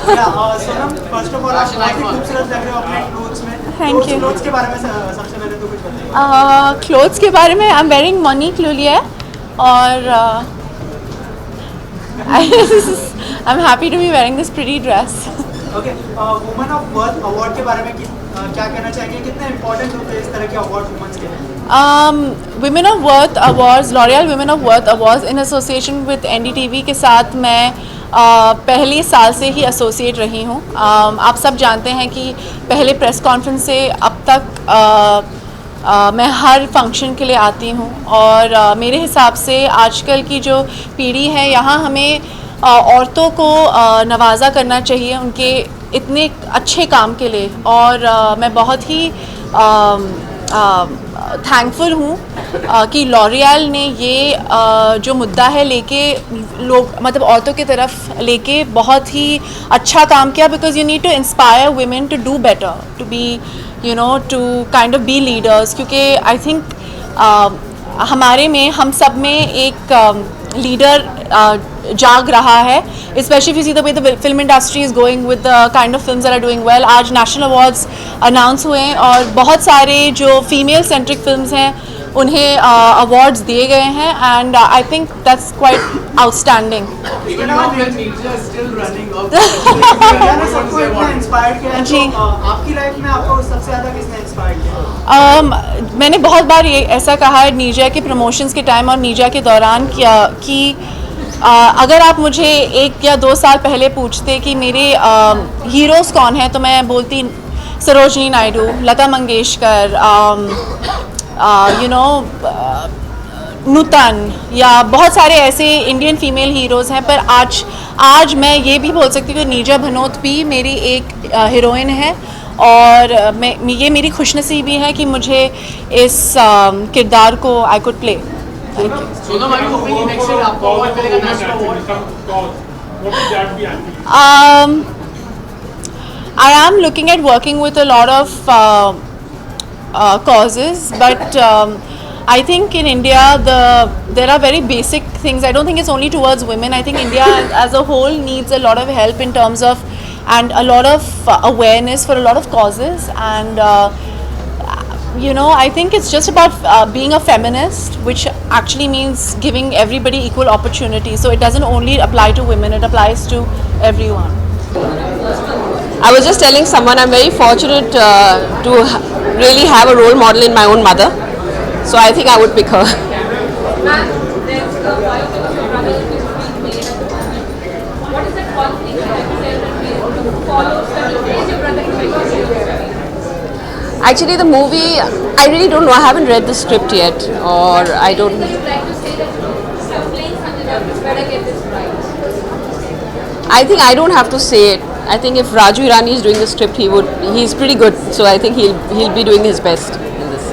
Sonam, first of all आप बहुत ही खूबसूरत लग रहे हो अपने क्लोथ्स में। Thank you. क्लोथ्स के बारे में सबसे पहले तो कुछ बताइए। क्लोथ्स के बारे में आई एम वेयरिंग मनी क्लूलिया और I am happy to be wearing this pretty dress. Okay, woman of worth award के बारे में क्या कहना चाहेंगे? कितने इंपॉर्टेंट होते हैं इस तरह के अवार्ड वुमेन्स के लिए? Women of worth awards, L'Oréal women of worth awards in association with NDTV के साथ मैं पहले साल से ही एसोसिएट रही हूँ। आप सब जानते हैं कि पहले प्रेस कॉन्फ्रेंस से अब तक मैं हर फंक्शन के लिए आती हूँ और मेरे हिसाब से आजकल की जो पीढ़ी है यहाँ हमें औरतों को नवाजा करना चाहिए उनके इतने अच्छे काम के लिए और मैं बहुत ही थैंकफुल हूँ कि लॉरियल ने ये जो मुद्दा है लेके लोग मतलब औरतों की तरफ लेके बहुत ही अच्छा काम किया because you need to inspire women to do better, to be you know to kind of be leaders, क्योंकि आई थिंक हमारे में हम सब में एक लीडर जाग रहा है, specially if you see the way the film industry is going with the kind of films that are doing well. आज नेशनल अवार्ड्स अनाउंस हुए हैं और बहुत सारे जो फीमेल सेंट्रिक फिल्म्स हैं उन्हें अवार्ड्स दिए गए हैं and I think that's quite outstanding. जी, आपकी लाइफ में आपको सबसे ज़्यादा किसने इंस्पायर किया? मैंने बहुत बार ये ऐसा कहा है नीजा के प्रमोशंस के टाइम और नीजा के दौरान किया कि अगर आप मुझे 1 या 2 साल पहले पूछते कि मेरे हीरोज़ कौन हैं तो मैं बोलती सरोजनी नायडू, लता मंगेशकर, यू नो नूतन या बहुत सारे ऐसे इंडियन फीमेल हीरोज़ हैं। पर आज मैं ये भी बोल सकती हूँ कि नीजा भनोत भी मेरी एक हीरोइन है और ये मेरी खुशनसीबी है कि मुझे इस किरदार को I could play. I am looking at working with a lot of causes, but I think in India there are very basic things. I don't think it's only towards women. I think India as a whole needs a lot of help in terms of and a lot of awareness for a lot of causes and you know, I think it's just about being a feminist, which actually means giving everybody equal opportunity. So it doesn't only apply to women, it applies to everyone. I was just telling someone I'm very fortunate to really have a role model in my own mother. So I think I would pick her. Ma'am, there's a biopic of your brother which is being made at the moment. What is that one thing that you tell that follows that will raise your brother to make you? Actually, the movie, I really don't know. I haven't read the script yet, or I don't. Would you like to say that you're playing Sanjay Dutt, better get this right? I think I don't have to say it. I think if Raju Irani is doing the script, he's pretty good. So I think he'll be doing his best in this.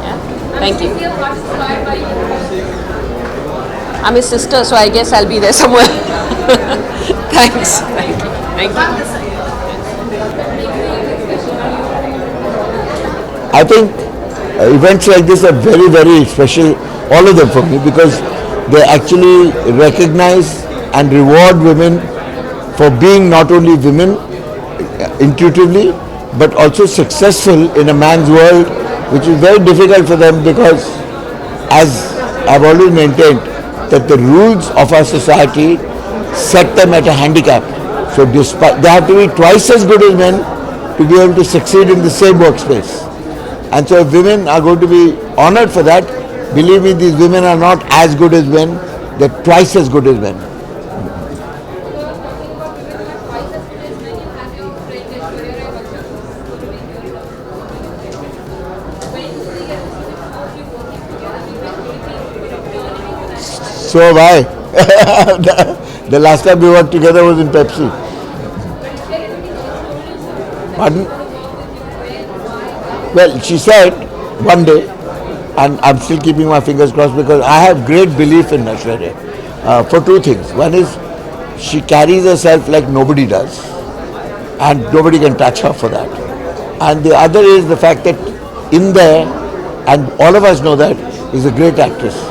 Yeah. Thank you. Is your heart inspired by you? I'm his sister, so I guess I'll be there somewhere. Thanks. Thank you. I think events like this are very, very special, all of them for me, because they actually recognize and reward women for being not only women intuitively, but also successful in a man's world, which is very difficult for them because, as I've always maintained, that the rules of our society set them at a handicap. So they have to be twice as good as men to be able to succeed in the same workspace. And so if women are going to be honored for that, believe me, these women are not as good as men, they're twice as good as men. So have I. The last time we worked together was in Pepsi. Pardon? Well, she said one day, and I'm still keeping my fingers crossed because I have great belief in Aishwarya for two things. One is she carries herself like nobody does, and nobody can touch her for that. And the other is the fact that in there, and all of us know that, is a great actress.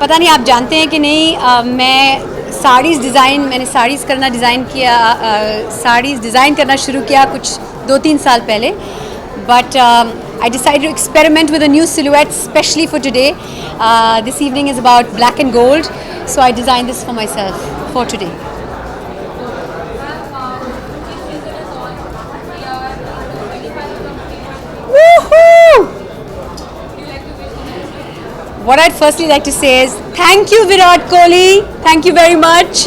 पता नहीं आप जानते हैं कि नहीं, मैं मैंने saris design करना शुरू किया कुछ 2-3 साल पहले. But I decided to experiment with a new silhouette specially for today. This evening is about black and gold, so I designed this for myself for today. Woohoo! What I'd firstly like to say is thank you, Virat Kohli. Thank you very much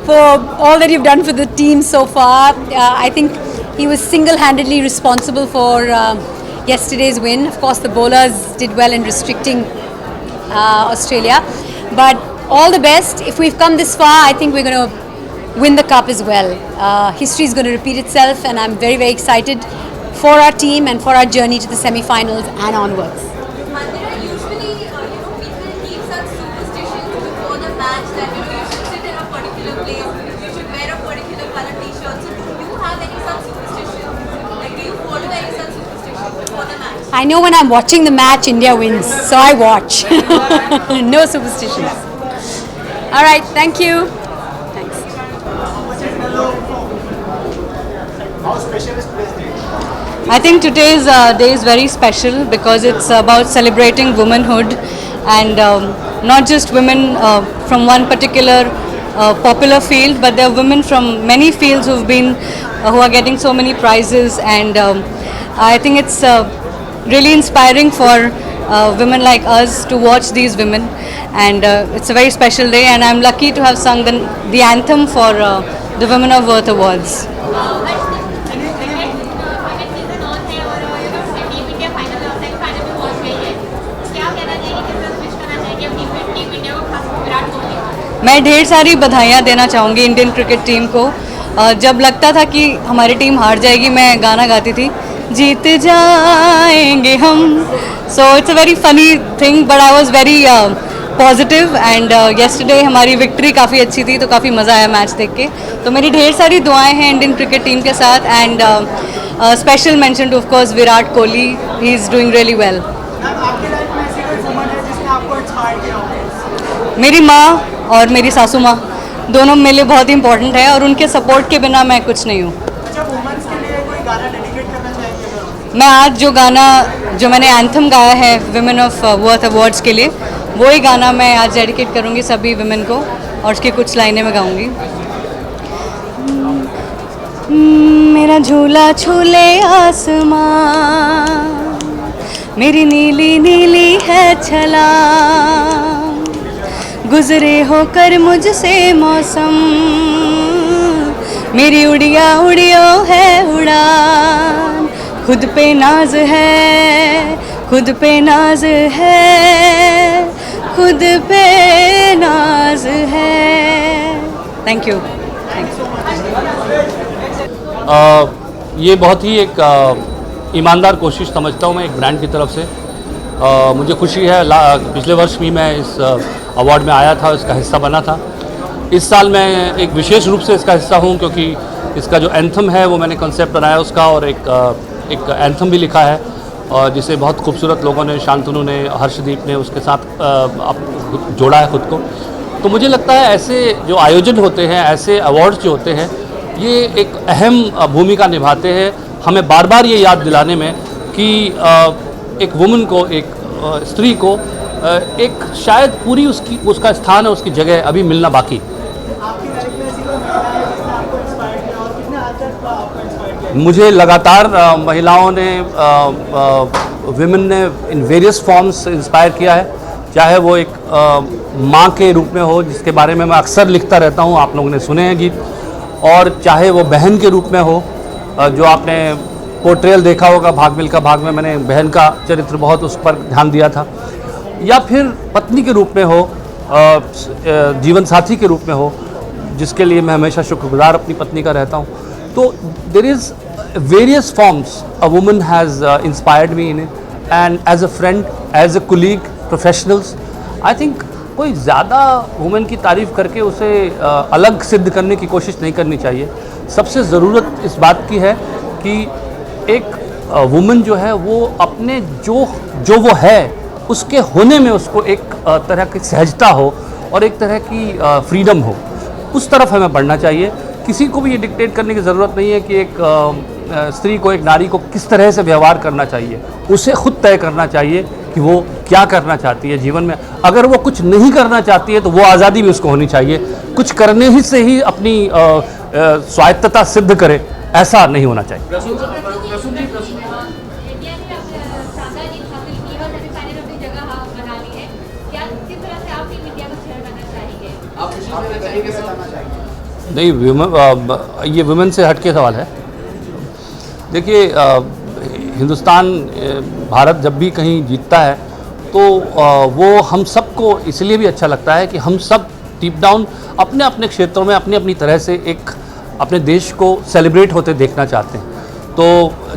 for all that you've done for the team so far. I think he was single-handedly responsible for yesterday's win. Of course, the bowlers did well in restricting Australia. But all the best. If we've come this far, I think we're going to win the cup as well. History is going to repeat itself, and I'm very, very excited for our team and for our journey to the semi-finals and onwards. Mandira, usually, people keep such superstitions before the match that, you should sit in a particular place, you should wear a particular color t-shirt. So do you have any such superstitions? Like, do you follow any such superstitions before the match? I know when I'm watching the match, India wins, so I watch. No superstitions. All right, thank you. Thanks. How special is today's day? I think today's day is very special because it's about celebrating womanhood and not just women from one particular popular field, but there are women from many fields who are getting so many prizes, and I think it's really inspiring for women like us to watch these women, and it's a very special day, and I'm lucky to have sung the anthem for the Women of Worth Awards. मैं ढेर सारी बधाइयाँ देना चाहूँगी Indian cricket team को. जब लगता था कि हमारी टीम हार जाएगी, मैं गाना गाती थी, जीत जाएंगे हम. So it's a very funny thing, but I was very positive, and yesterday हमारी विक्ट्री काफ़ी अच्छी थी, तो काफ़ी मज़ा आया मैच देख के. तो मेरी ढेर सारी दुआएं हैं इंडियन क्रिकेट टीम के साथ, and special mention two of course Virat Kohli. He is doing really well. आपके लाइफ में ऐसी कोई वुमन है जिसने आपको इंस्पायर किया हो? मेरी माँ और मेरी सासू माँ दोनों मेरे लिए बहुत इंपॉर्टेंट है, और उनके सपोर्ट के बिना मैं कुछ नहीं हूँ. अच्छा, वुमेन्स के लिए कोई गाना डेडिकेट करना चाहेंगे? मैं आज जो गाना जो मैंने एंथम गाया है विमेन ऑफ वर्थ अवार्ड्स के लिए, वही गाना मैं आज डेडिकेट करूँगी सभी विमेन को, और उसकी कुछ लाइनें मैं गाऊँगी. मेरा झूला झूले आसमां, मेरी नीली नीली है छला, गुजरे होकर मुझसे मौसम, मेरी उड़िया उड़ियो है उड़ान, खुद पे नाज है, खुद पे नाज है, खुद पे नाज है. Thank you. ये बहुत ही एक ईमानदार कोशिश समझता हूँ मैं एक ब्रांड की तरफ से. मुझे खुशी है, पिछले वर्ष भी मैं इस अवार्ड में आया था, इसका हिस्सा बना था. इस साल मैं एक विशेष रूप से इसका हिस्सा हूँ, क्योंकि इसका जो एंथम है वो मैंने कॉन्सेप्ट बनाया उसका, और एक एंथम भी लिखा है, और जिसे बहुत खूबसूरत लोगों ने, शांतनु ने, हर्षदीप ने उसके साथ जोड़ा है खुद को. तो मुझे लगता है ऐसे जो आयोजन होते हैं, ऐसे अवार्ड्स जो होते हैं, ये एक अहम भूमिका निभाते हैं हमें बार बार ये याद दिलाने में कि एक वुमन को, एक स्त्री को एक शायद पूरी उसका स्थान है, उसकी जगह अभी मिलना बाकी. आपकी लाइफ में ऐसी कोई महिला है जिसने आपको इंस्पायर किया, और कितने हद तक आपको इंस्पायर किया? मुझे लगातार महिलाओं ने, विमेन ने इन वेरियस फॉर्म्स इंस्पायर किया है, चाहे वो एक माँ के रूप में हो, जिसके बारे में मैं अक्सर लिखता रहता हूँ, आप लोगों ने सुने हैं गीत, और चाहे वो बहन के रूप में हो, जो आपने पोर्ट्रेयल देखा होगा भाग मिल्खा भाग में, मैंने बहन का चरित्र बहुत उस पर ध्यान दिया था, या फिर पत्नी के रूप में हो, जीवन साथी के रूप में हो, जिसके लिए मैं हमेशा शुक्रगुजार अपनी पत्नी का रहता हूँ. तो there is various forms a woman has inspired me in it, and as a friend, as a colleague, professionals, I think कोई ज़्यादा वुमेन की तारीफ़ करके उसे अलग सिद्ध करने की कोशिश नहीं करनी चाहिए. सबसे ज़रूरत इस बात की है कि एक वुमन जो है वो अपने जो वो है उसके होने में उसको एक तरह की सहजता हो और एक तरह की फ्रीडम हो, उस तरफ हमें बढ़ना चाहिए। किसी को भी ये डिक्टेट करने की ज़रूरत नहीं है कि एक स्त्री को, एक नारी को किस तरह से व्यवहार करना चाहिए। उसे खुद तय करना चाहिए कि वो क्या करना चाहती है जीवन में। अगर वो कुछ नहीं करना चाहती है तो वो आज़ादी भी उसको होनी चाहिए। कुछ करने ही से ही अपनी स्वायत्तता सिद्ध करे, ऐसा नहीं होना चाहिए। इंडिया ने शानदार जीत हासिल की है और सेमीफाइनल में अपनी जगह बना ली है। क्या किस तरह से आप टीम इंडिया का शेयर करना चाहेंगे? नहीं, ये वुमेन से हटके सवाल है। देखिए, हिंदुस्तान, भारत जब भी कहीं जीतता है तो वो हम सबको इसलिए भी अच्छा लगता है कि हम सब डीप डाउन अपने अपने क्षेत्रों में अपनी अपनी तरह से एक अपने देश को सेलिब्रेट होते देखना चाहते हैं। तो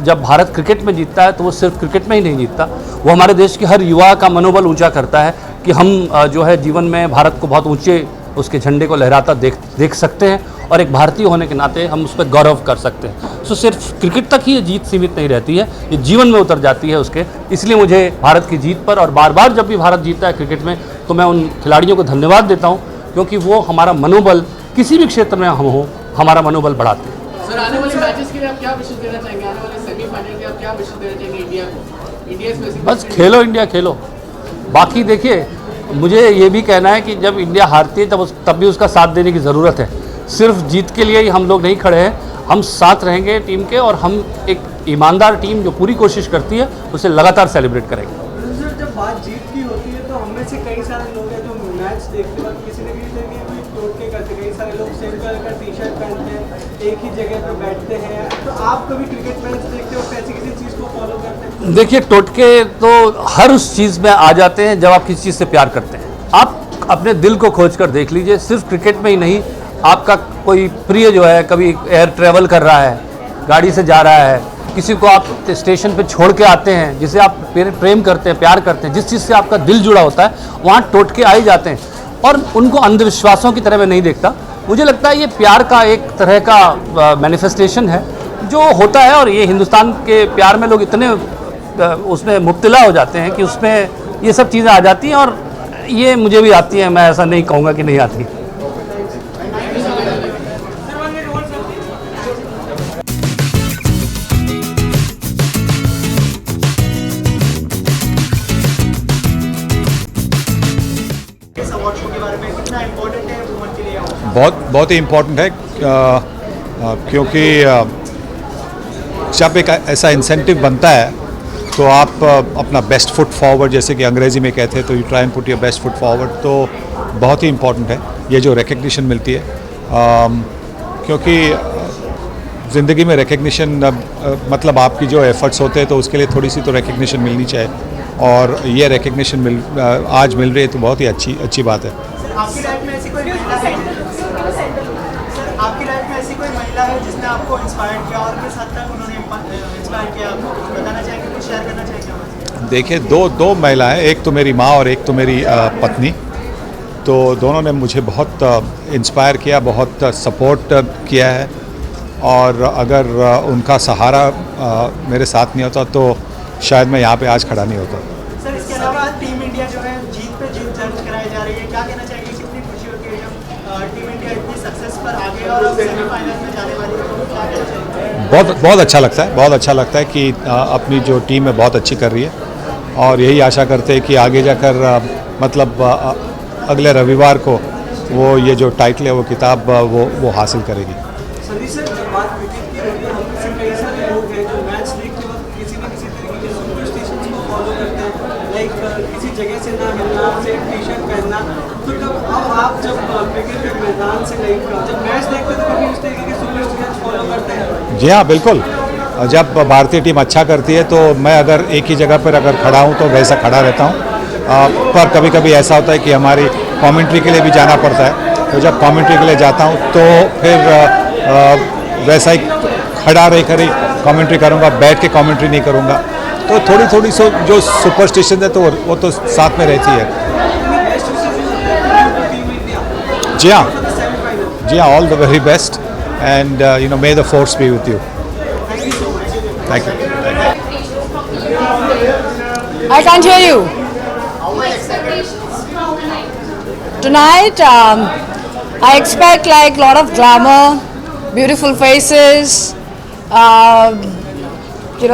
जब भारत क्रिकेट में जीतता है तो वो सिर्फ क्रिकेट में ही नहीं जीतता, वो हमारे देश के हर युवा का मनोबल ऊंचा करता है कि हम जो है जीवन में भारत को बहुत ऊंचे उसके झंडे को लहराता देख सकते हैं और एक भारतीय होने के नाते हम उस पर गौरव कर सकते हैं। सो सिर्फ क्रिकेट तक ही ये जीत सीमित नहीं रहती है, ये जीवन में उतर जाती है उसके। इसलिए मुझे भारत की जीत पर और बार बार जब भी भारत जीतता है क्रिकेट में तो मैं उन खिलाड़ियों को धन्यवाद देता हूँ, क्योंकि वो हमारा मनोबल किसी भी क्षेत्र में हम हो, हमारा मनोबल बढ़ाते हैं। सर, आने वाले मैचेस के लिए आप क्या विशेष देना चाहेंगे? आने वाले सेमीफाइनल के आप क्या विशेष देना चाहेंगे इंडिया को? इंडिया स्पेसिफिक बस खेलो इंडिया, खेलो। बाकी देखिए, मुझे ये भी कहना है कि जब इंडिया हारती है तब भी उसका साथ देने की ज़रूरत है। सिर्फ जीत के लिए ही हम लोग नहीं खड़े हैं, हम साथ रहेंगे टीम के और हम एक ईमानदार टीम जो पूरी कोशिश करती है उसे लगातार सेलिब्रेट करेंगे। सर, जब बात जीत की होती है तो हम में से कई सारे लोग हैं जो मैच देखते वक्त किसी न किसी तरीके कोई टोटके करते। कई सारे लोग सेम कलर का टी शर्ट पहनते हैं, एक ही जगह पर बैठते हैं। तो आप कभी क्रिकेट मैच देखते हो ऐसी किसी चीज़ को फॉलो करते हैं? देखिए, टोटके तो हर उस चीज़ में आ जाते हैं जब आप किसी चीज़ से प्यार करते हैं। आप अपने दिल को खोज कर देख लीजिए, सिर्फ क्रिकेट में ही नहीं, आपका कोई प्रिय जो है कभी एयर ट्रैवल कर रहा है, गाड़ी से जा रहा है, किसी को आप स्टेशन पे छोड़ के आते हैं जिसे आप प्रेम करते हैं, प्यार करते हैं, जिस चीज़ से आपका दिल जुड़ा होता है, वहाँ टोटके आ ही जाते हैं। और उनको अंधविश्वासों की तरह मैं नहीं देखता। मुझे लगता है ये प्यार का एक तरह का मैनिफेस्टेशन है जो होता है, और ये हिंदुस्तान के प्यार में लोग इतने उसमें मुब्तला हो जाते हैं कि उसमें ये सब चीज़ें आ जाती हैं, और ये मुझे भी आती हैं, मैं ऐसा नहीं कहूँगा कि नहीं आती। बहुत ही इम्पोर्टेंट है, क्योंकि जब एक ऐसा इंसेंटिव बनता है तो आप अपना बेस्ट फुट फॉरवर्ड, जैसे कि अंग्रेज़ी में कहते हैं, तो you try and put your best foot forward. तो बहुत ही इम्पोर्टेंट है ये जो रिकग्निशन मिलती है, क्योंकि ज़िंदगी में रिकग्निशन मतलब आपकी जो एफर्ट्स होते हैं तो उसके लिए थोड़ी सी तो रिकग्निशन मिलनी चाहिए, और ये रिकग्निशन आज मिल रही है तो बहुत ही अच्छी बात है। आपकी लाइफ में ऐसी कोई महिला है? आपकी लाइफ में ऐसी कोई महिला है जिसने आपको इंस्पायर किया, और किस हद तक उन्होंने इंस्पायर किया आपको? कुछ बताना चाहेंगे, कुछ शेयर करना चाहेंगे? देखिए, दो महिलाएं, एक तो मेरी माँ और एक तो मेरी पत्नी। तो दोनों ने मुझे बहुत इंस्पायर किया, बहुत सपोर्ट किया है, और अगर उनका सहारा मेरे साथ नहीं होता तो शायद मैं यहाँ पे आज खड़ा नहीं होता। सर, इसके अलावा टीम इंडिया जो है जीत पे जीत दर्ज कराई जा रही है, क्या कहना चाहेंगे? कितनी खुशी होती है जब टीम इंडिया इतनी सक्सेस पर आ गई और अब सेमीफाइनल में जाने वाली है, तो क्या कहना चाहेंगे? बहुत अच्छा लगता है, बहुत अच्छा लगता है कि अपनी जो टीम है बहुत अच्छी कर रही है, और यही आशा करते हैं कि आगे जाकर मतलब अगले रविवार को वो ये जो टाइटल है वो किताब वो हासिल करेगी। सर, जब बात क्रिकेट की होती है, हम में से कई सारे लोग हैं जो मैच देखते वक्त किसी न किसी तरीके के सुपरस्टिशंस को फॉलो करते हैं, लाइक किसी जगह से ना हिलना, सेम टी शर्ट पहनना। तो आप जब क्रिकेट के मैदान से लाइक जब मैच देखते हैं तो कभी उस तरीके के सुपरस्टिशंस फॉलो करते हैं? जी हाँ, बिल्कुल। जब भारतीय टीम अच्छा करती है तो मैं अगर एक ही जगह पर अगर खड़ा हूँ तो वैसा खड़ा रहता हूँ, पर कभी कभी ऐसा होता है कि हमारी कमेंट्री के लिए भी जाना पड़ता है, तो जब कमेंट्री के लिए जाता हूँ तो फिर वैसा ही खड़ा रहकर ही कमेंट्री करूँगा, बैठ के कमेंट्री नहीं करूँगा। तो थोड़ी सो जो सुपरस्टिशन है तो वो तो साथ में रहती है। जी हाँ, all the very best, and may the force B with you. Thank you. I can't hear you. Tonight, I expect like a lot of glamour, beautiful faces,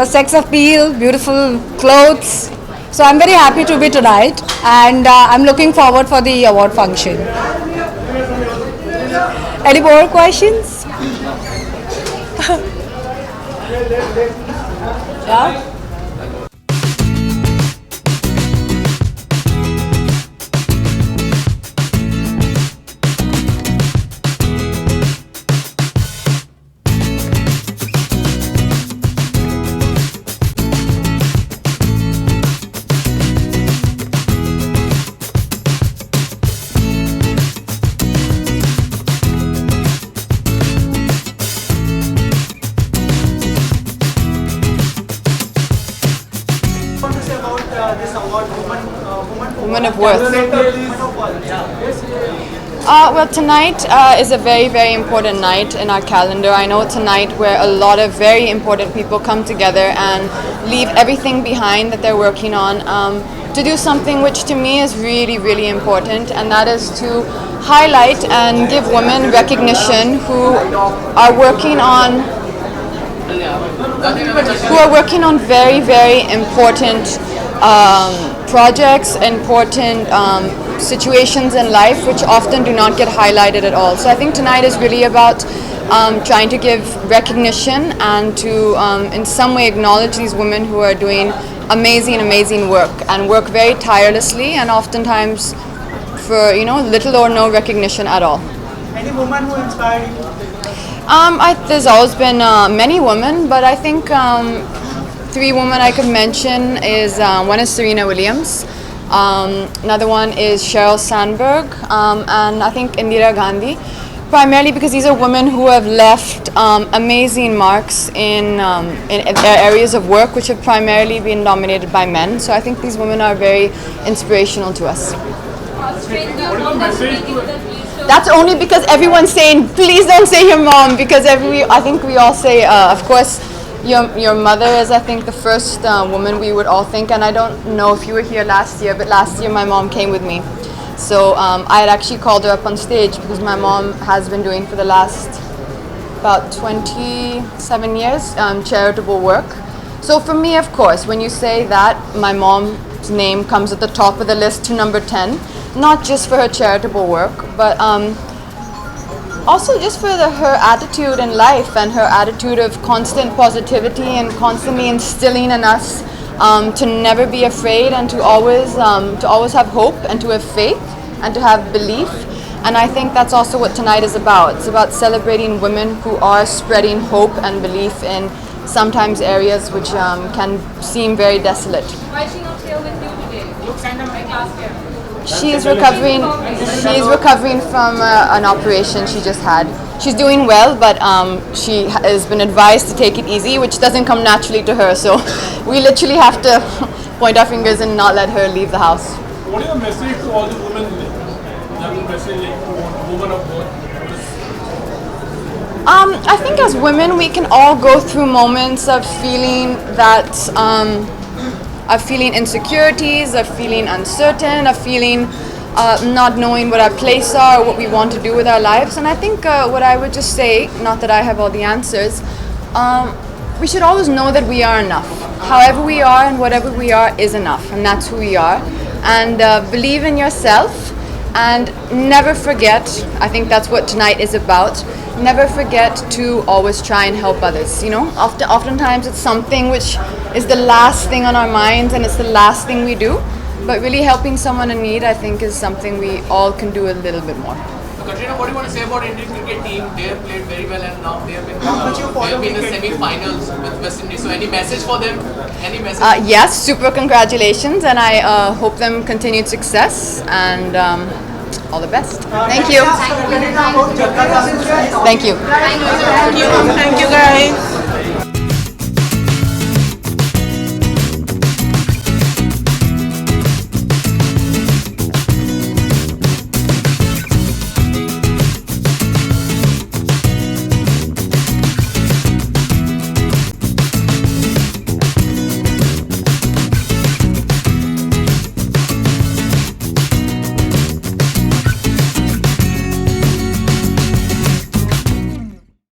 sex appeal, beautiful clothes. So I'm very happy to be tonight, and I'm looking forward for the award function. Any more questions? Yeah. This award, Woman of Worth. Yeah. Well, tonight is a very, very important night in our calendar. I know it's a night where a lot of very important people come together and leave everything behind that they're working on to do something which to me is really, really important, and that is to highlight and give women recognition who are working on very, very important projects, important situations in life which often do not get highlighted at all. So I think tonight is really about trying to give recognition and to in some way acknowledge these women who are doing amazing work and work very tirelessly and oftentimes for little or no recognition at all. Any woman who inspired you? There's always been many women, but I think three women I could mention is one is Serena Williams, another one is Sheryl Sandberg, and I think Indira Gandhi, primarily because these are women who have left amazing marks in their areas of work which have primarily been dominated by men. So I think these women are very inspirational to us. That's only because everyone's saying, please don't say your mom, because I think we all say, of course, your mother is, I think, the first woman we would all think, and I don't know if you were here last year, but last year my mom came with me. So I had actually called her up on stage because my mom has been doing for the last about 27 years charitable work. So for me, of course, when you say that, my mom's name comes at the top of the list to number 10. Not just for her charitable work, but also just for her attitude in life and her attitude of constant positivity and constantly instilling in us to never be afraid and to always have hope and to have faith and to have belief. And I think that's also what tonight is about. It's about celebrating women who are spreading hope and belief in sometimes areas which can seem very desolate. Why is she not here with you today? Looks kind of like last year. She's recovering from an operation she just had. She's doing well, but she has been advised to take it easy, which doesn't come naturally to her. So we literally have to point our fingers and not let her leave the house. What is your message to all the women? Young message to women of both? I think as women, we can all go through moments of feeling that. Of feeling insecurities, of feeling uncertain, of feeling not knowing what our place are, or what we want to do with our lives. And I think what I would just say, not that I have all the answers, we should always know that we are enough. However we are and whatever we are is enough, and that's who we are. And believe in yourself and never forget, I think that's what tonight is about, never forget to always try and help others. Oftentimes it's something which is the last thing on our minds and it's the last thing we do, but really helping someone in need, I think, is something we all can do a little bit more. Katrina, what do you want to say about Indian cricket team? They have played very well and now they have been in the semi-finals with West Indies. So any message for them? Any message? Yes, super congratulations, and I hope them continued success and all the best. Thank you. Thank you. Thank you. Thank you. Thank you guys.